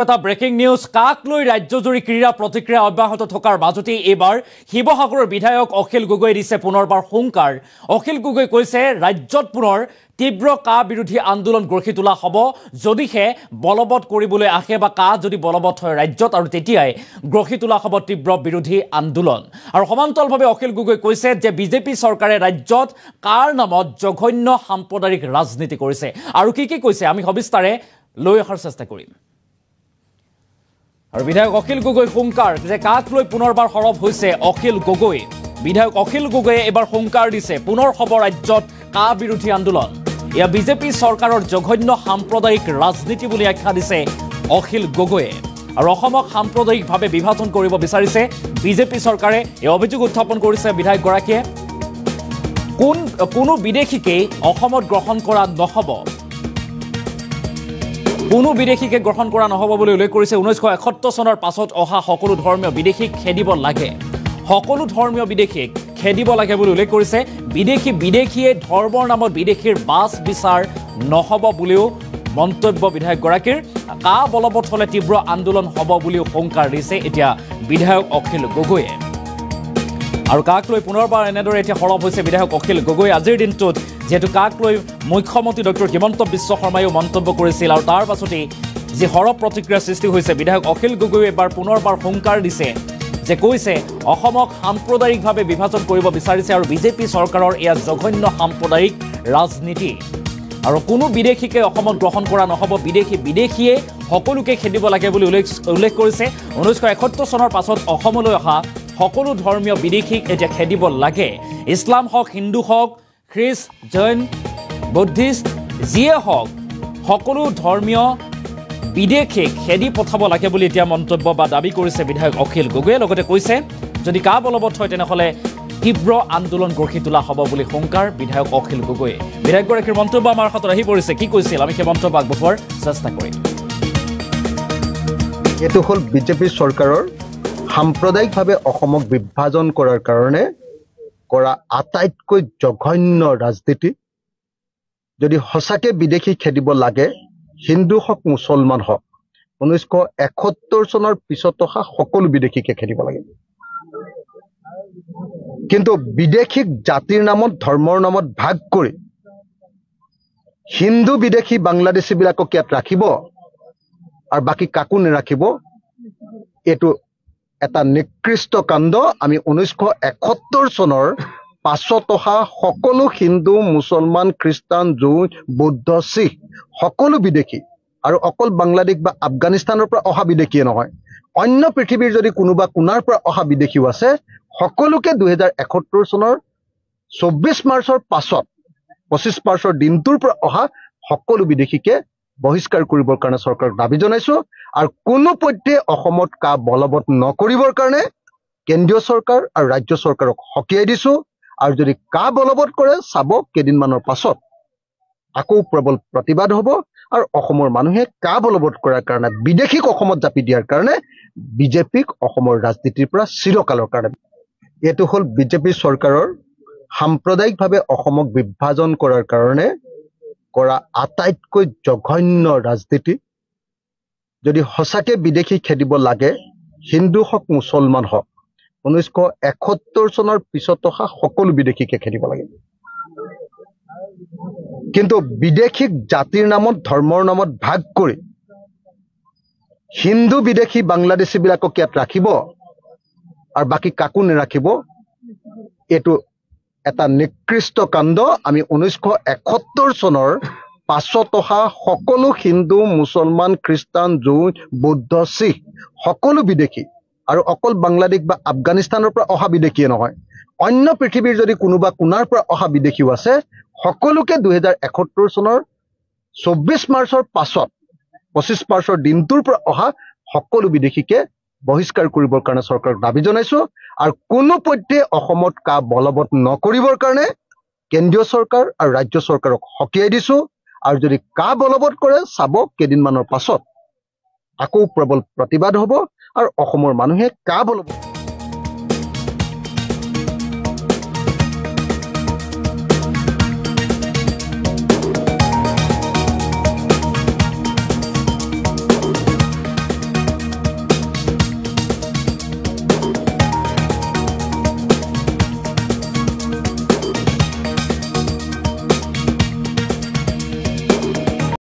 এটা breaking news কাক লৈ ৰাজ্যজুৰি ক্ৰীড়া প্ৰতিক্ৰিয়া অব্যাহত থকাৰ মাজতে এবাৰ শিৱসাগৰৰ বিধায়ক অখিল গগৈ দিছে পুনৰবাৰ হুংকাৰ। অখিল গগৈ কৈছে ৰাজ্যত পুনৰ তীব্ৰ কা বিৰোধী আন্দোলন গঢ়ি তোলা হ'ব যদিহে বলবৎ কৰিবলৈ আহে বা কা যদি বলবৎ হয় ৰাজ্যত আৰু তেতিয়াই গঢ়ি তোলা হ'ব তীব্ৰ বিৰোধী আন্দোলন। আৰু সমান্তৰালভাৱে অখিল গগৈ কৈছে যে বিজেপি চৰকাৰে ৰাজ্যত কাৰ নামত জঘন্য সাম্প্ৰদায়িক ৰাজনীতি কৰিছে আৰু কি কৈছে আমি সবিস্তাৰে লৈ অহাৰ চেষ্টা কৰিম। আৰু বিধায়ক অখিল গগৈ হুংকাৰ যে কাক লৈ পুনৰবাৰ সৰব হৈছে অখিল গগৈ। বিধায়ক অখিল গগৈয়ে এবাৰ হুংকাৰ দিছে পুনৰ হ'ব ৰাজ্যত কা বিৰোধী আন্দোলন। এয়া বিজেপি চৰকাৰৰ জঘন্য সাম্প্ৰদায়িক ৰাজনীতি বুলি আখ্যা দিছে অখিল গগৈয়ে। আৰু অসমক সাম্প্ৰদায়িকভাৱে বিভাজন কৰিব বিচাৰিছে বিজেপি চৰকাৰে এই অভিযোগ উত্থাপন কৰিছে বিধায়কগৰাকীয়ে। কোনো বিদেশীকেই অসমত গ্ৰহণ কৰা নহ'ব, কোনো বিদেশীকে গ্ৰহণ কৰা নহ'ব বুলি উল্লেখ কৰিছে। 1971 চনৰ পাছত অহা সকলো ধৰ্মীয় বিদেশীক খেদিব লাগে, সকলো ধৰ্মীয় বিদেশীক খেদিব লাগে বুলি উল্লেখ কৰিছে। বিদেশীয়ে ধৰ্মৰ নামত বিদেশীৰ বাছ বিচাৰ নহ'ব বুলিও মন্তব্য বিধায়কগৰাকীৰ। কা বলবৎ হ'লে তীব্ৰ আন্দোলন হ'ব বুলিও হুংকাৰ দিছে এতিয়া বিধায়ক অখিল গগৈয়ে। আৰু কাক লৈ পুনৰবাৰ এনেদৰে এতিয়া সৰব হৈছে বিধায়ক অখিল গগৈ। আজিৰ দিনটোত যেহেতু কাক লৈ মুখ্যমন্ত্ৰী ডক্টৰ হিমন্ত বিশ্ব শৰ্মায়ো মন্তব্য কৰিছিল আৰু তাৰ পাছতেই যি সৰব প্ৰতিক্ৰিয়াৰ সৃষ্টি হৈছে বিধায়ক অখিল গগৈয়ে এবাৰ পুনৰবাৰ হুংকাৰ দিছে যে কৈছে অসমক সাম্প্ৰদায়িকভাৱে বিভাজন কৰিব বিচাৰিছে আৰু বিজেপি চৰকাৰৰ এয়া জঘন্য সাম্প্ৰদায়িক ৰাজনীতি। আৰু কোনো বিদেশীকে অসমত গ্ৰহণ কৰা নহ'ব, বিদেশীয়ে সকলোকে খেদিব লাগে বুলি উল্লেখ কৰিছে। 1971 চনৰ পাছত অসমলৈ অহা সকলো ধৰ্মীয় বিদেশীক এতিয়া খেদিব লাগে। ইছলাম হওক, হিন্দু হওক, খ্ৰীষ্ট, জৈন, বুদ্ধিষ্ট যিয়ে হওক সকলো ধৰ্মীয় বিদেশীক খেদি পঠাব লাগে বুলি এতিয়া মন্তব্য বা দাবী কৰিছে বিধায়ক অখিল গগৈয়ে। লগতে কৈছে যদি কা বলবৎ হয় তেনেহ'লে তীব্ৰ আন্দোলন গঢ়ি তোলা হ'ব বুলি হুংকাৰ বিধায়ক অখিল গগৈয়ে। বিধায়কগৰাকীৰ মন্তব্য আমাৰ হাতত আহি পৰিছে, কি কৈছিল আমি সেই মন্তব্য আগবঢ়োৱাৰ চেষ্টা কৰিম। এইটো হ'ল বিজেপি চৰকাৰৰ সাম্প্ৰদায়িকভাৱে অসমক বিভাজন কৰাৰ কাৰণে কৰা আটাইতকৈ জঘন্য ৰাজনীতি। যদি সঁচাকে বিদেশী খেদিব লাগে, হিন্দু হওক মুছলমান হওক, 1971 চনৰ পিছত অহা সকলো বিদেশীকে খেদিব লাগে। কিন্তু বিদেশীক জাতিৰ নামত ধৰ্মৰ নামত ভাগ কৰি হিন্দু বিদেশী বাংলাদেশীবিলাকক ইয়াত ৰাখিব আৰু বাকী কাকো নাৰাখিব, এইটো এটা নিকৃষ্ট কাণ্ড। আমি 1971 চনৰ পাছত অহা সকলো হিন্দু, মুছলমান, খ্ৰীষ্টান, জৈন, বৌদ্ধ, শিখ সকলো বিদেশী আৰু অকল বাংলাদেশ বা আফগানিস্তানৰ পৰা অহা বিদেশীয়ে নহয়, অন্য পৃথিৱীৰ যদি কোনোবা কোণাৰ পৰা অহা বিদেশীও আছে সকলোকে 2071 চনৰ 24 মাৰ্চৰ পাছত 25 মাৰ্চৰ দিনটোৰ পৰা অহা সকলো বিদেশীকে বহিষ্কাৰ কৰিবৰ কাৰণে চৰকাৰক দাবী জনাইছো। আৰু কোনোপধ্যে অসমত কা বলবৎ নকৰিবৰ কাৰণে কেন্দ্ৰীয় চৰকাৰ আৰু ৰাজ্য চৰকাৰক সকীয়াই দিছো। আৰু যদি কা বলবৎ কৰে চাব কেইদিনমানৰ পাছত আকৌ প্ৰবল প্ৰতিবাদ হ'ব আৰু অসমৰ মানুহে কা বলবৎ কৰাৰ কাৰণে বিদেশীক অসমত জাপি দিয়াৰ কাৰণে বিজেপিক অসমৰ ৰাজনীতিৰ পৰা চিৰকালৰ কাৰণে। এইটো হ'ল বিজেপি চৰকাৰৰ সাম্প্ৰদায়িকভাৱে অসমক বিভাজন কৰাৰ কাৰণে কৰা আটাইতকৈ জঘন্য ৰাজনীতি। যদি সঁচাকে বিদেশী খেদিব লাগে, হিন্দু হওক মুছলমান হওক, 1971 চনৰ পিছত অহা সকলো বিদেশীকে খেদিব লাগে। কিন্তু বিদেশীক জাতিৰ নামত ধৰ্মৰ নামত ভাগ কৰি হিন্দু বিদেশী বাংলাদেশীবিলাকক ইয়াত ৰাখিব আৰু বাকী কাকো নাৰাখিব, এইটো এটা নিকৃষ্ট কাণ্ড। আমি 1971 চনৰ পাছত অহা সকলো হিন্দু, মুছলমান, খ্ৰীষ্টান, জৈন, বৌদ্ধ, শিখ সকলো বিদেশী আৰু অকল বাংলাদেশ বা আফগানিস্তানৰ পৰা অহা বিদেশীয়ে নহয়, অন্য পৃথিৱীৰ যদি কোনোবা কোণাৰ পৰা অহা বিদেশীও আছে সকলোকে 2071 চনৰ 24 মাৰ্চৰ পাছত 25 মাৰ্চৰ দিনটোৰ পৰা অহা সকলো বিদেশীকে বহিষ্কাৰ কৰিবৰ কাৰণে চৰকাৰক দাবী জনাইছো। আৰু কোনোপধ্যে অসমত কা বলবৎ নকৰিবৰ কাৰণে কেন্দ্ৰীয় চৰকাৰ আৰু ৰাজ্য চৰকাৰক সকীয়াই দিছো। আৰু যদি কা বলবৎ কৰে চাব কেইদিনমানৰ পাছত আকৌ প্ৰবল প্ৰতিবাদ হ'ব আৰু অসমৰ মানুহে কা বলবৎ